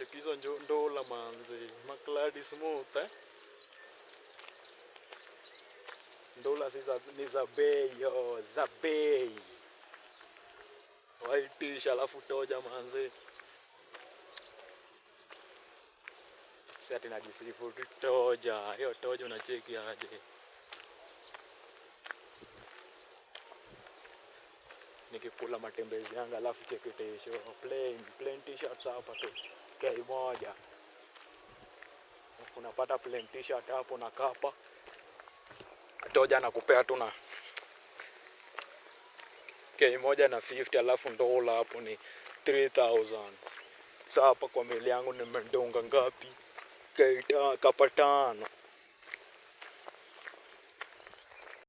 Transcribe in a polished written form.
Check hizo ndola manzi. Makladi smooth Ndola ni za bei yo, za bei. White alafu toja manzi. Sasa tena jisifu toja. Hiyo toja unacheki aje. Nikikula matembezi yangu alafu cheki tisho. Plain t-shirts hapa tu. Kei moja. Unapata plain t-shirt hapo na kapa. Toja nakupea tu na Kei moja na 50 alafu ndola hapo ni 3000. Sasa hapa kwa mili yangu nimedunga ngapi? Kapa 5.